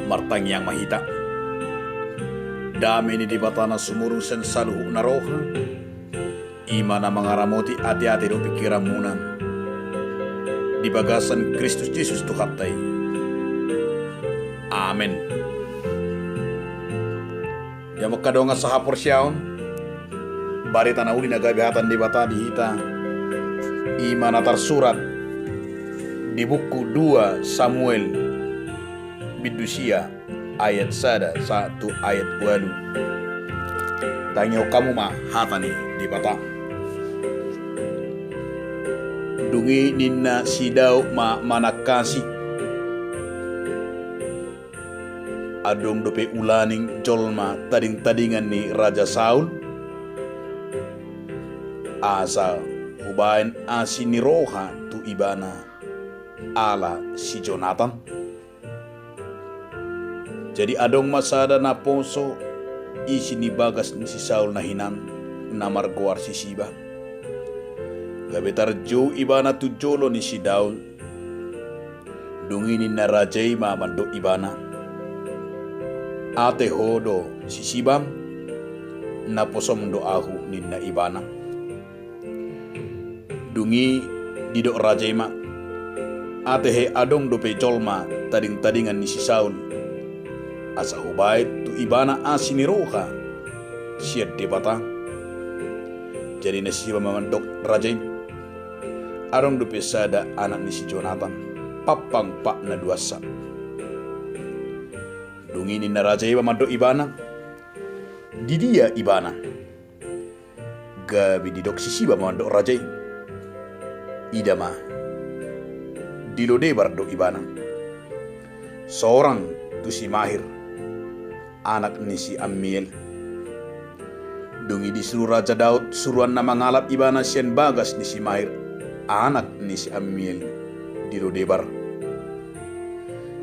martang yang mahita. Dami ni di batana sumurung sen saluhu na roha. Ima na mangaramoti ati-ati do pikiran muna. Di bagasan Kristus Yesus Tuhatay. Amen. Ya makadonga sa hapor siyaon. Barita na uli na gabihatan di bata di hita. Ima na tersurat di buku 2 Samuel bidusia ayat 1 ayat 8. Tanya kamu mah hatani di bata. Dungi ninna sidaw ma manakasi. Adong dope ulaning jolma tading-tadingan ni Raja Saul. Asa hubain asini roha tu ibana ala si Jonathan. Jadi adong masada na ponso isi ni bagas ni si Saul na hinan na margoar si Siba. Gabetar jo ibana tu jolo ni si Daul. Dungini na rajay mamando ibana. Ate hodo si Sibam na posom do ahu ni na ibana. Dungi didok rajay ma. Ate he adong dope jolma tading-tadingan ni si Saul. Asa hubay tu ibana asini roha siat di batang. Jadi na si Siba mamandok rajay. Arong dope sada anak ni si Jonathan papang pak na duasa. Dungini na raja iba mando ibana. Di dia ibana. Gabi didok si Siba mando raja. Idama. Dilo debar do ibana. Seorang tu si Mahir. Anak ni si Amiel. Dungi disuruh Raja Daud suruhan na mangalap ibana sian bagas ni si Mahir. Anak ni si Amiel di Lodebar.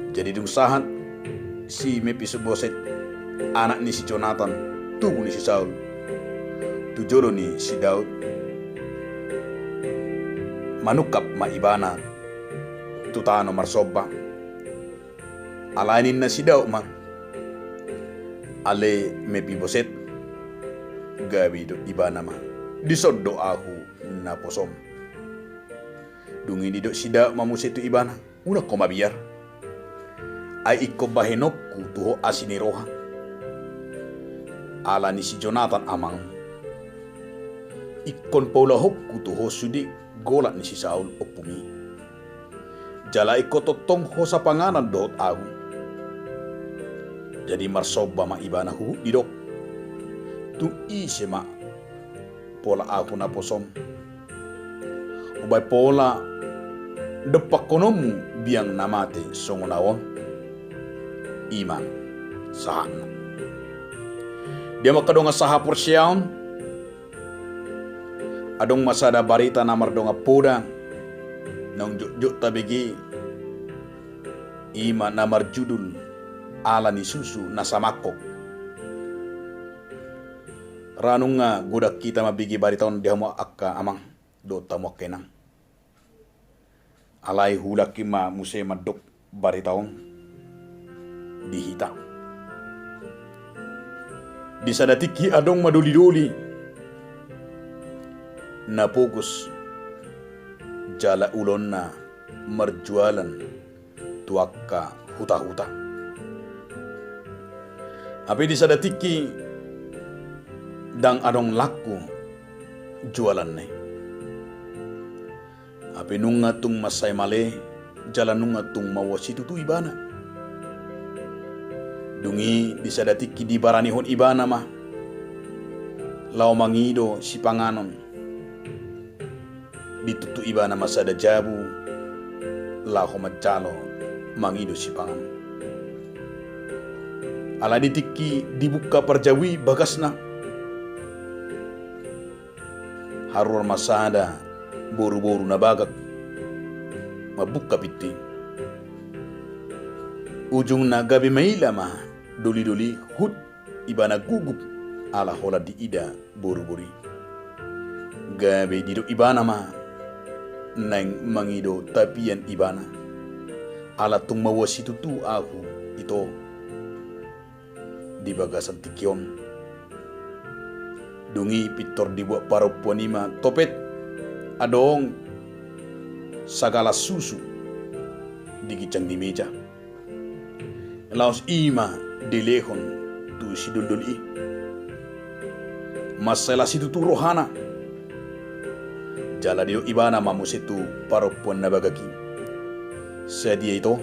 Jadi dungsahan si Mephiboset anak ni si Jonathan tubuh ni si Saul tujolo ni si Daud manukap maibana tutano marsoba alainin na si Daud ma ale Mephiboset gabi do ibana ma disoddo aku na posom. Dungi di dok sida mamuset tu ibana una koma biar ai ikko bahenokku tuho asini roha ala ni si Jonathan amang ikkon paula hokku tuho sudi golak ni si Saul opumi jala ikko totong ho sa panganan dot aku jadi marsoba ma ibana hu di dok tu ise ma pola aku na posom ubay pola depak konomu biang namate songonawon iman sahana. Dia makadonga sahapur siyaon adong masada barita namar donga poda nang juk tabigi iman namar judul ala ni susu nasamakok ranunga godak kita mabigi baritawan dia mo akka amang do tamo kenang alai hulaki ma muse madok baritaong dihita. Di sadatiki adong maduli-duli na fokus jala ulon na merjualan tuaka huta-huta. Api di sadatiki dang adong laku jualan ne. Api nunga tung masay male jalan nunga tung mawasitu tu ibana. Dungi bisa datiki di baranihon ibana mah. Lau mangido si panganon. Ditutu ibana masada jabu. Lau macalo mangido si panganon. Ala ditiki dibuka perjawi bagasna. Harur masada boru-boru na bagak mabuka piti ujung na gabi maila ma doli-doli hud ibana gugup ala hola di ida boru-bori gabi dido ibana ma nang mangido tapian ibana ala tung mawasitu tu aku ito di bagasan tikion. Dungi pitor dibuat para puanima topet adong sagala susu di gicang di meja. Laos ima delehon tu si dul i. Masalah situ tu rohana. Jala dio ibana mamu situ para puan nabagaki. Sedia itu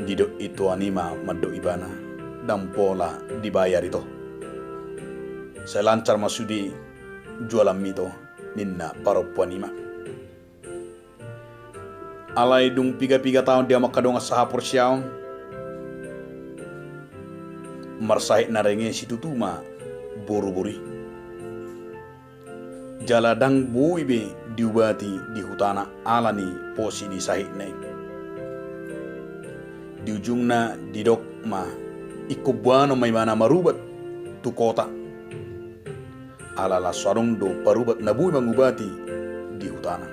dido itu anima mado ibana dan pola dibayar itu. Selancar masudi jualan mito ninna para puanima. Alai dung 3 tahun dia makadong sahapur siyaw. Marsahit na renge situ tuma buru-buri. Jaladang buibe diubati di hutana alani posi di sahit na. Di ujungna didok ma ikubuano may mana marubat tu kota. Alala sarong do parubat na buhay mangubati di hutana.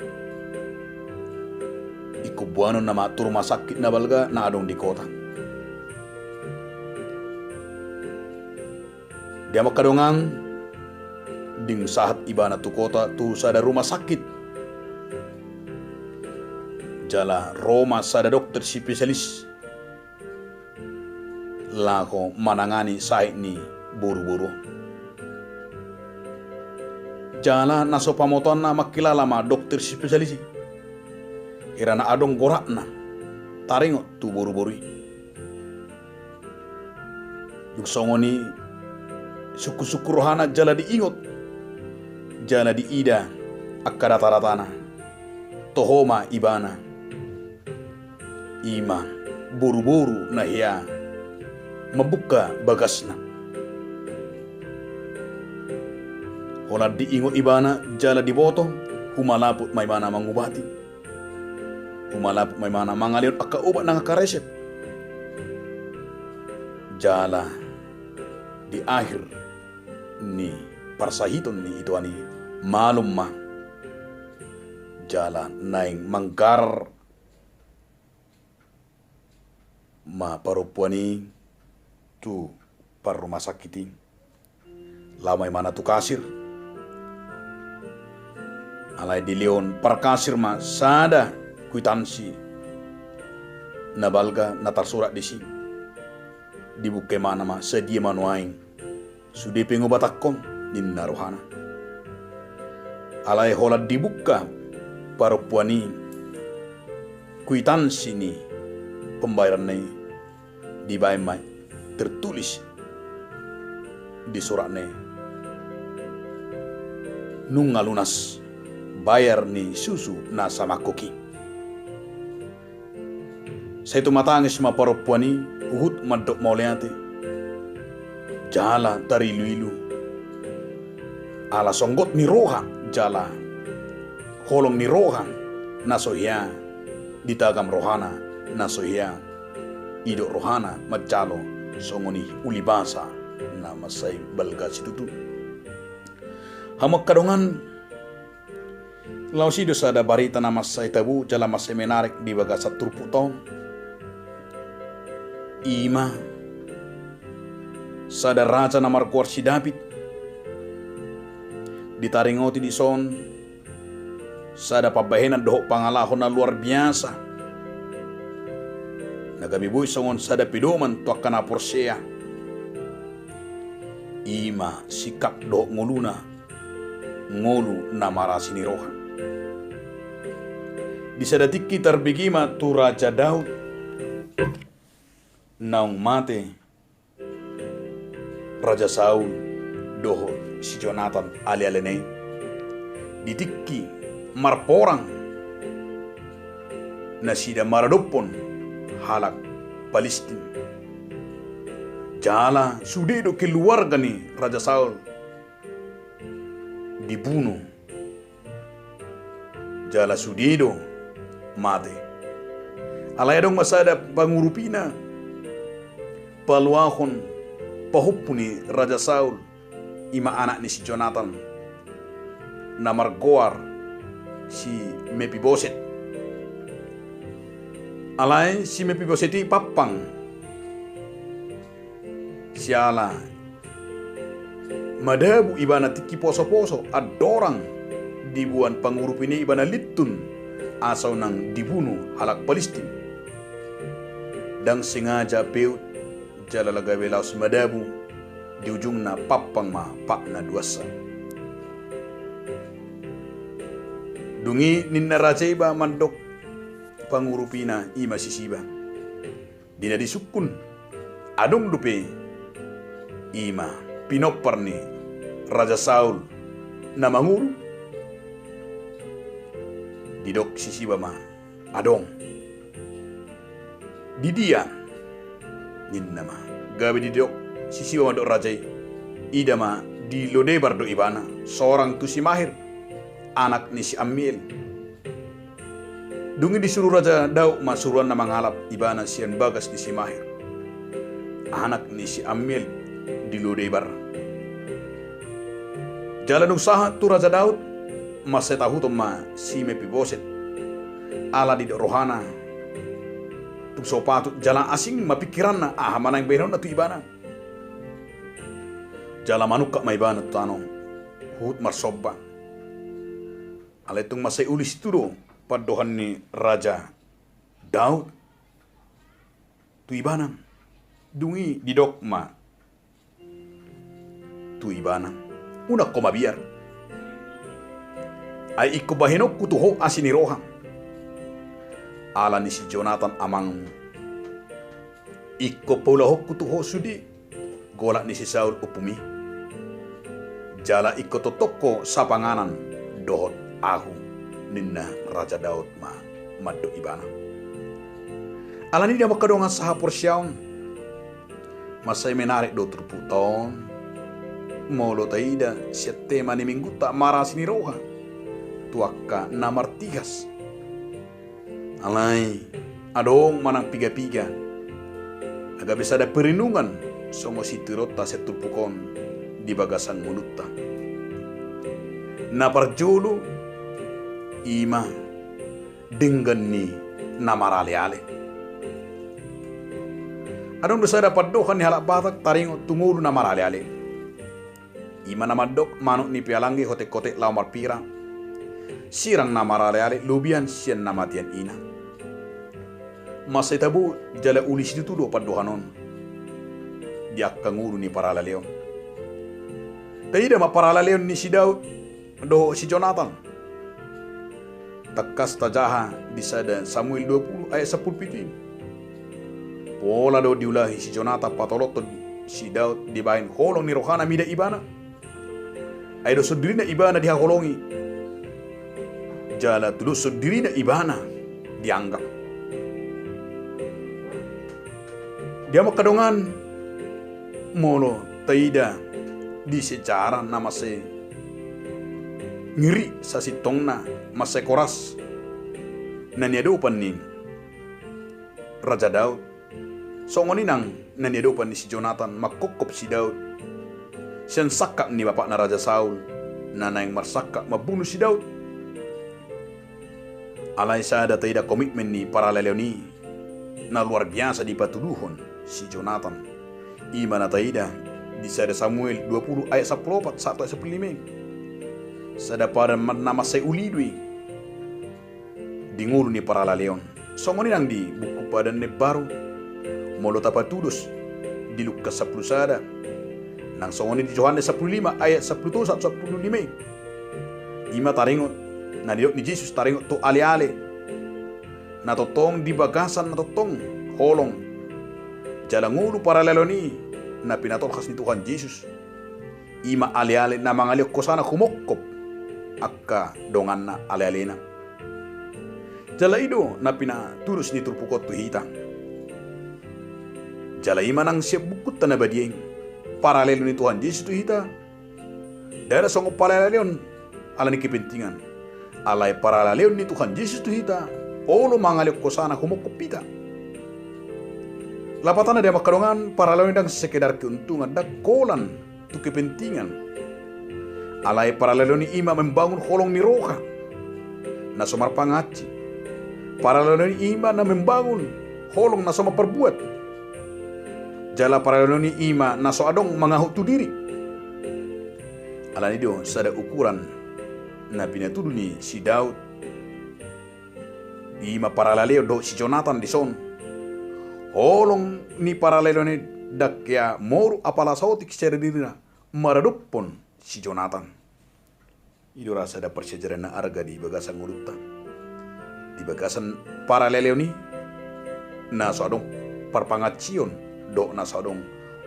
Ikubuano na matur masakit na balga na adong di kota. Dia makadongang ding sahat ibana tu kota tu sada rumah sakit. Jala Roma sada dokter spesialis. Lako manangani sahit ni buru-buru. Jala naso pamoton na makilala ma dokter spesialis. Hirana adong gorak na taringot tu buru-buru. Yung songoni suku-suku rohana jala diingot. Jala diida akkada taratana. Tohoma ibana. Ima buru-buru na hiya. Mabuka bagasna. Hola diingot ibana jala diboto. Humalapot may mana mangubati. Humalapot may mana mangalir akaubat ng karesep. Jala di akhir ni parsahiton ni itu ani malum ma jala naing manggar ma parupuani tu par rumah sakiti lamai mana tu kasir alai di leon par kasir ma sada kwitansi nabalga natar surat di sini dibuke mana ma sedia manuaing sudah pengobatakon ninna rohana alai hola dibuka para puani kwitansi ni pembayaran ni dibayar mai tertulis di surat ni nung lunas bayar ni susu na sama koki. Saya tu matangis ma para puani uhut madok mauleate jala tari luilu ala songgot ni roha jala holong ni roha nasohia ditagam rohana nasohia idok rohana majalo songoni ulibasa na masai balga situtu hamak kadongan lausido sada barita na masai tabu jala masai menarik di bagasa turputong ima sada raja na markuar si David ditaringoti di son sada pabahenan dohok pangalahon na luar biasa nagabibuy songon sada pidoman tuak kana porsea ima sikap dohok ngoluna ngolu na marasi ni roha di sada tiki terbigima tu raja Daud naung mate Raja Saul doho si Jonathan ali-alene ditikki marporang na sida maradopon halak Palestin jala sudedo keluarga ni Raja Saul dibunuh jala sudedo mate alayadong masada pangurupina paluahon pahupuni Raja Saul ima anak ni si Jonathan na margoar si Mepiboset alay si Mepiboseti papang siala madabu ibana tiki poso-poso adorang dibuan pangurup ini ibana litun asau nang dibunuh halak Palestin dan sengaja peu jalalaga belaus madabu di ujung na papang ma pak na duasa dungi ninna raja iba mandok pangurupina ima sisiba dina disukun adong dupe ima pinopar ni Raja Saul na manguru didok sisiba ma adong didia ninna ma gabi didok sisiba ma dok raja ida ma di Lodebar do ibana seorang tusi mahir anak ni si Amiel dungi disuruh Raja Daud masuruan na manghalap ibana sian bagas ni si mahir anak ni si Amiel di Lodebar jalan usaha tu Raja Daud masih tahu tu ma si Mefiboset ala di rohana tu sopatu jalan asing mapikiran na mana yang benon na tu ibana jalan manuk kak ma ibana tu tanong hut marsoba ala itung masih ulis tu do padohan ni Raja Daud tu ibana dungi di dokma tu ibana una koma biar ay iko bahinok kutuho asiniroha ala ni si Jonathan amang iko paulahok kutuho sudi golak ni si Saul upumi jala iko totoko sapanganan dohot ahu ninna Raja Daud ma maddo ibana ala ni dia makadongan saha porsyaon masay menarik do terputon molo taida siat tema ni minggu tak marah sini roha tuaka namar tigas alai adong manang piga-piga agak bisa ada perlindungan songo si tirota setupukon di bagasan mulutta na parjolo ima dengan ni namarale-ale adong dosa dapat dohan ni halak batak taringo tungulu namarale-ale ima namadok manuk ni pialangi kotek-kotek lamar pirang sirang namarale-ale lubian sian namatian ina masay tabu jala ulis dito do padohanon diak kanguru ni paralaleon taida ma paralaleon ni si Daud do si Jonathan takas tajaha di sada Samuel 20 ayat 10 pitin pola do diulahi si Jonathan patoloton si Daud dibain holong ni rohana mida ibana ay do sudirina ibana dihakolongi jala tulo sudirina ibana dianggap dia makadongan molo taida di secara nama se ngiri sa sitongna masay koras nanyadopan ni Raja Daud songoni nang nanyadopan ni si Jonathan makukop si Daud siyan sakak ni bapak na Raja Saul na nang marsakak mabunuh si Daud alay sada taida komitmen ni paraleleo ni na luar biasa di patuduhon si Jonathan ima na taida di sada Samuel 20 ayat 14 1 ayat 15 sada pada nama say ulidwi di ngulu ni paraleleon songoni nang di buku padan ni baru molo tapatudus di Lukas 10 sada nang songoni di Yohanes 15 ayat 10 1 15 ima taringot na diok ni Jesus taringot to ale-ale na totong di bagasan na totong holong jalangulu paralelo ni na pinatolkas ni Tuhan Yesus ima ale-ale na mga liok ko sana kumokop akka dongan na ale-ale na jala ido na pinatulus ni turpukot tuhita jala ima nang siya bukut na badieng paralelo ni Tuhan Yesus tuhita dara songo paraleleon ala ni kepentingan alay paraleleon ni Tuhan Yesus tuhita olo mga liok ko sana kumokop pita lapatan ada makadongan paralelo dang sekedar keuntungan dak kolan tu kepentingan alay paralelo ni ima membangun holong ni roka na somar pangaci paralelo ni ima na membangun holong na sama perbuat Jala paraleloni ima naso adong mangahut tu diri. Alani dio sada ukuran na pinatudu ni si Daud. Ima paraleleo do si Jonathan di son. Holong ni paraleloni dakya moru apala sautik secara dirina maradupon si Jonathan. Ido rasa ada persejarah na arga di bagasan ngulutan. Di bagasan paraleleo ni naso adong parpangacion do naso adong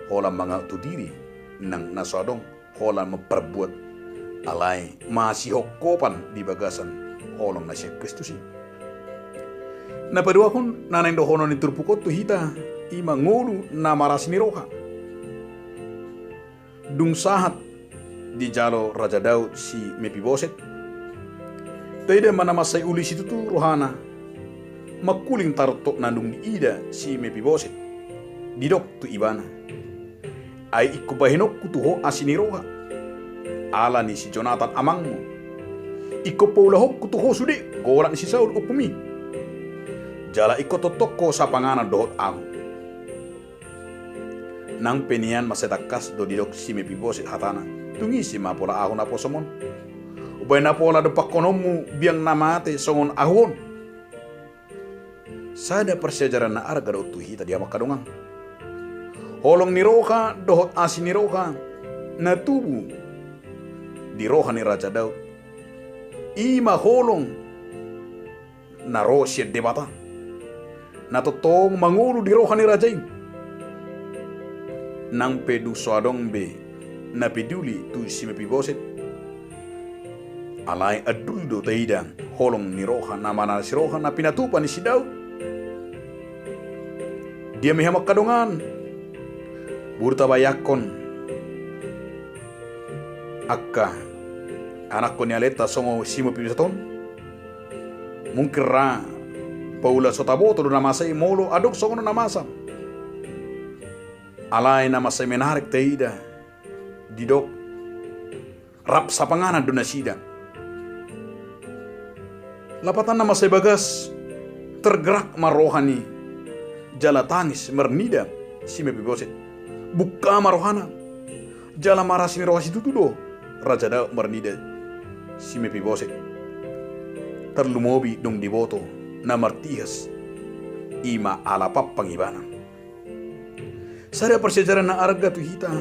holang mangahut diri nang naso adong holang memperbuat alay masih hokopan di bagasan holong na siya Kristus. Na padua kun nanay do hono ni turpukot tu hita ima ngulu na maras ni roha. Dung sahat di jalo Raja Daud si Mefiboset. Tidak mana masai uli situ tu rohana. Makuling tarto nandung di ida si Mefiboset. Didok tu ibana. Ai ikku bahinok kutuho asini roha. Ala ni si Jonathan amangmu. Ikko paulahok kutuho sude goran si Saul upumi. Jala ikko totoko sa pangana dohot ang. Nang penian masetakas do didok si Mefiboset hatana. Tungi si mapola ahon apo somon. Ubay na pola do pakonomu biang namate songon ahon. Sada persejarah na arga do tuhi tadi amak kadungang. Holong ni roha dohot asin ni roha na tubu di roha ni Raja Daud. Ima holong na rosyet debata. Na totong mangulu di roha ni Raja ini. Nang pedu soadong be na peduli tu si Mefiboset. Alay adul do taidang holong ni roha na mana si roha na pinatupan ni si Daud. Dia mihamak kadongan burta bayakon akka anak ko ni aleta songo si Mefiboseton mungkin ra paula sotaboto do namasay molo adok songo namasa alay namasay menarik taida didok rap sa panganan do nasida lapatan namasay bagas tergerak marohani jala tangis mernida si Mefiboset buka marohana jala marasi rohasi tutudo Raja Daud mernida si Mefiboset terlumobi dong diboto na martihas ima alapap pangibana. Sada persejarah na arga tu hita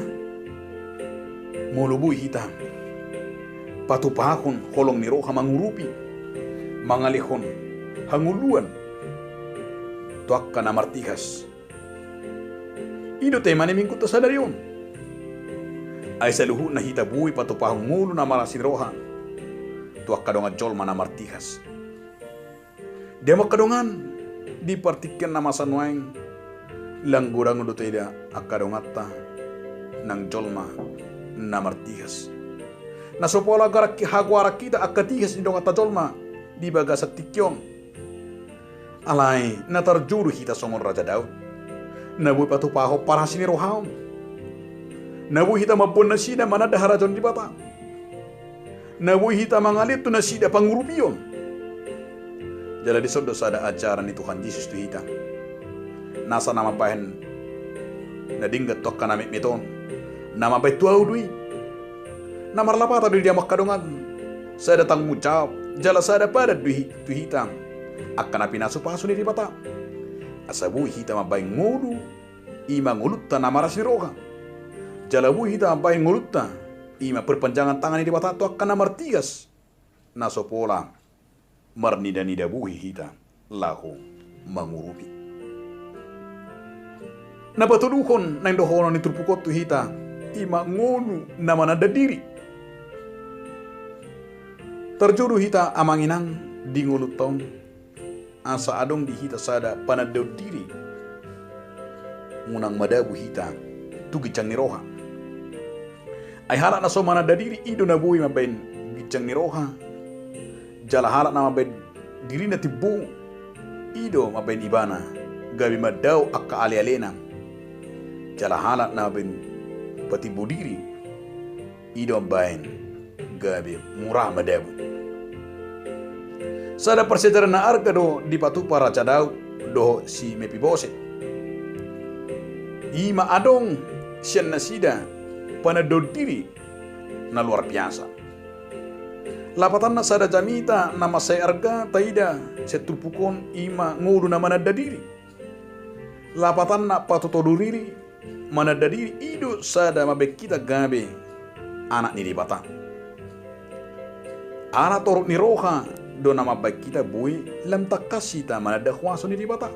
molubui hita patupahon holong ni roha mangurupi mangalihon hanguluan tuakka na martihas. Ido tema ni mingkut ta sadarion. Ay sa luhu na hita bui patupahong mulu na marasi roha tuakka donga jolma na martihas. Dia makadongan di partikan nama sanuaing langgurang do teda akadongata nang jolma na martihas. Na sopola garak hagwara kita akatihas ni dongata jolma di bagasat tikyon. Alay na tarjuru hita songon Raja Daud. Nabu patupaho para sini rohaon. Nabu hita mapun nasida mana daharajon di bata. Nabu hita mangalit tu nasida pangurubion. Jala di sodo sada ajaran ni Tuhan Yesus tu hita. Nasa nama bahen na dinggat tok kana miton. Nama baik tuau dui. Nama lapata di dia makadongan. Sada tanggung jawab. Jala sada pada dui tu hitam. Akan api nasu pasu ni di bata. Asabu hita mabai ngulu ima ngulutta nama rasi roha. Jalabu hita mabai ngulutta ima perpanjangan tangan di bata tu akan martias. Naso pola marnida-nida buhi hita lahu mangurupi. Napatuduhon na indohono ni turpukot tu hita ima ngulu nama nada diri. Terjuru hita amanginang di nguluton. Asa adong di hita sada panadaw diri. Ngunang madabu hita tu gicang ni roha. Ay halak na so manada diri ido na buhi mabain gicang ni roha. Jala halak na mabain diri na tibu ido mabain ibana. Gabi madaw akka ali-alenang. Jala halak na mabain patibu diri ido mabain gabi murah madabu. Sada persejarah na arga do di patupa Raja Daud do si Mefiboset. Ima adong siyan nasida panadodiri na luar biasa. Lapatan na sada jamita na masay arga taida setupukon ima ngulu na manadadiri. Lapatan na patutoduriri manadadiri ido sada mabekita gabe anak ni dibata. Anak torok ni roha do nama bakita bui lam takasita manadahwaso ni dibata.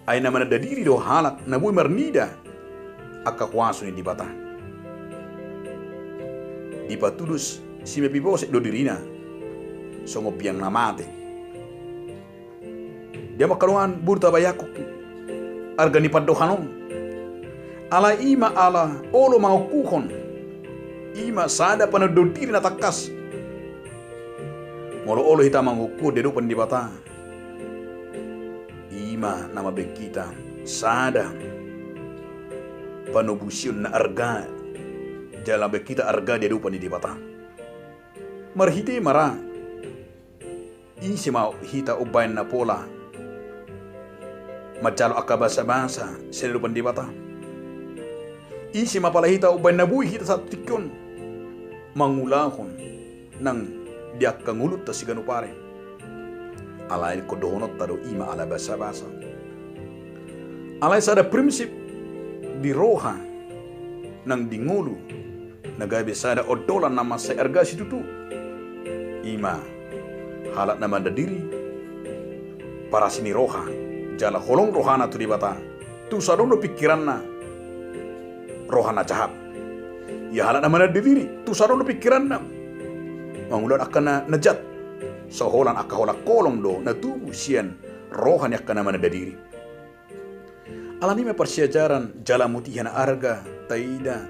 Ay na manadadiri do halak na bui marnida akakwaso ni dibata. Dipatudus si mepibose do dirina songo piang namate. Dia makalungan burta bayakuk argani paddohanon. Ala ima ala olo mangukukon. Ima sada panadodiri na takas. Molo olo hita manguku dedo pandibata. Ima nama bekita sada panubusion na arga jala bekita arga dedo pandibata. Marhiti mara isi mau hita ubain na pola macalo akabasa-basa sa lupan di bata. Isi mapala hita ubain na buhi hita sa tikyon mangulahon ng diak kangulut ta si ganupare. Alay ko donot tado ima ala basa-basa. Alay sada prinsip di roha ng dingulu nagabi sada odolan nama sa erga si tutu. Ima halat naman dadiri para sini roha jala holong rohana tu dibata tu sadono pikiran na rohana jahat ya halat naman dadiri tu sadono pikiran na mangulan akan na najat soholan akahola kolong do na tubuh sian rohani akan naman dadiri alani me persiajaran jala mutihan arga taida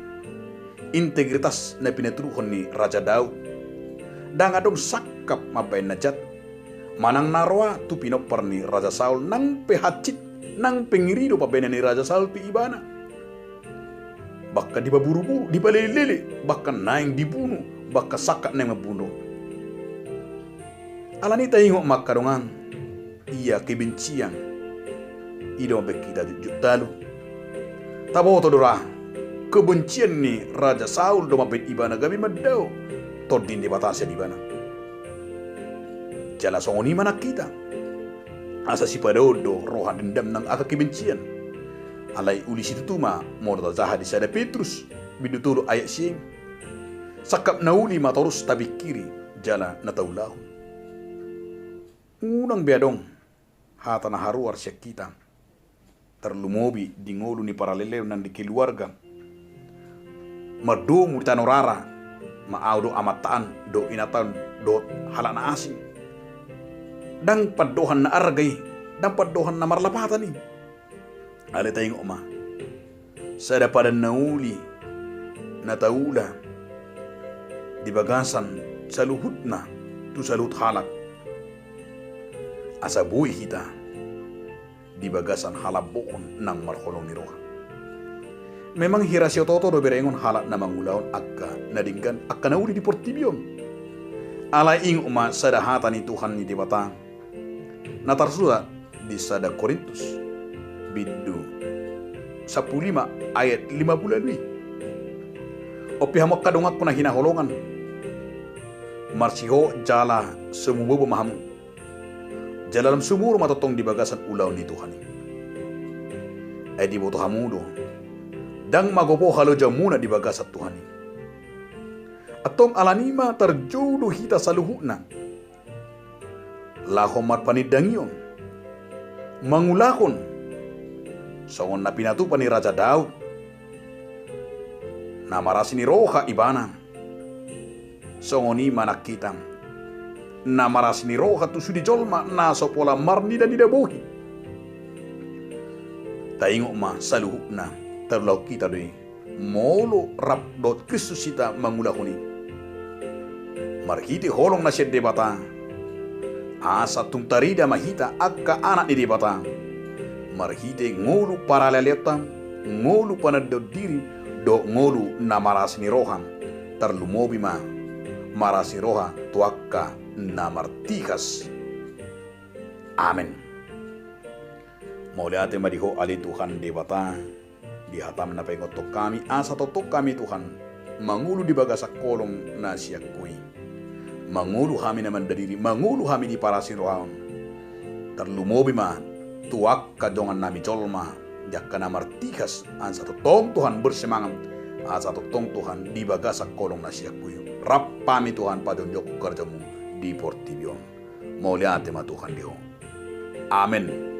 integritas na pinaturuhon ni Raja Daud dang adong sakap mabay najat manang narwa tu pinopar ni Raja Saul nang pehacit nang pengirido pabena ni Raja Saul pi ibana bakka di baburu-buru di balilili bakka naing dibunuh bakka sakat nang mabunuh alani tayo makadongan iya kebencian ido bekita jutalu tabo todora kebencian ni Raja Saul do mabet ibana gabi madao tordin di batasya di bana. Jala songoni mana kita. Asa si padodo roha dendam nang aka kebencian. Alai uli situ tuma morda zaha di sada Petrus bidutulu ayat sing. Sakap nauli matorus tabi kiri jala nataulahu. Unang beadong hata na haruar siya kita. Terlumobi di ngolu ni paraleleo nan di keluarga. Mardo murtanorara maaw do amataan do inatan do halana asing dang paddohan na argay dang paddohan na marlapatan ni ali tayong uma sada pada nauli na taula di bagasan sa luhut na tu sa luhut halak asa buhay hita di bagasan halabokon ng marholong ni roha. Memang hirasyo toto do berengon halat na mangulaon akka nadinggan akka nauli di portibyon. Ala ing uma sada hata ni Tuhan ni dibata. Natarsuda di sada Korintus bidu 15 ayat 50. Opi hamak kadongak ko na hinaholongan. Marsiho jala sumubo mahamu. Jala lam sumuro matotong di bagasan ulaw ni Tuhan. Ay di boto hamudo. Dang magopo halo jamuna di bagasat Tuhan. Atong alanima terjodoh hita saluhuna. Lahomat panidangyon. Mangulakon. Songon na pinatupan ni Raja Daud. Namarasi ni roha ibana. Songoni manak kitang. Namarasi ni roha tu sudi jolma naso pola marni dan didabohi. Taingok ma saluhuna. Terlalu kita doi molo rap dot Kristusita mangulahuni marhiti holong na siya debata asa tungtarida mahita akka anak ni debata marhiti ngolu paraleleta ngolu panadodiri do ngolu na maras ni rohan terlumobi ma maras ni roha tuakka na martikas amen. Mauliate madiho ali Tuhan debata, di hatam na pengotok kami, asa totok kami Tuhan, mangulu di bagasak kolong na siyakui. Mangulu kami naman dadiri, mangulu kami di parasin rohaon. Terlumobi ma, tuak kadongan nami colma, jakka na martikas, ansa totong Tuhan bersemangat, asa totong Tuhan di bagasak kolong na siyakui. Rap pami Tuhan padon jok kerjamu di Portibion. Mauliate ma Tuhan diho. Amin.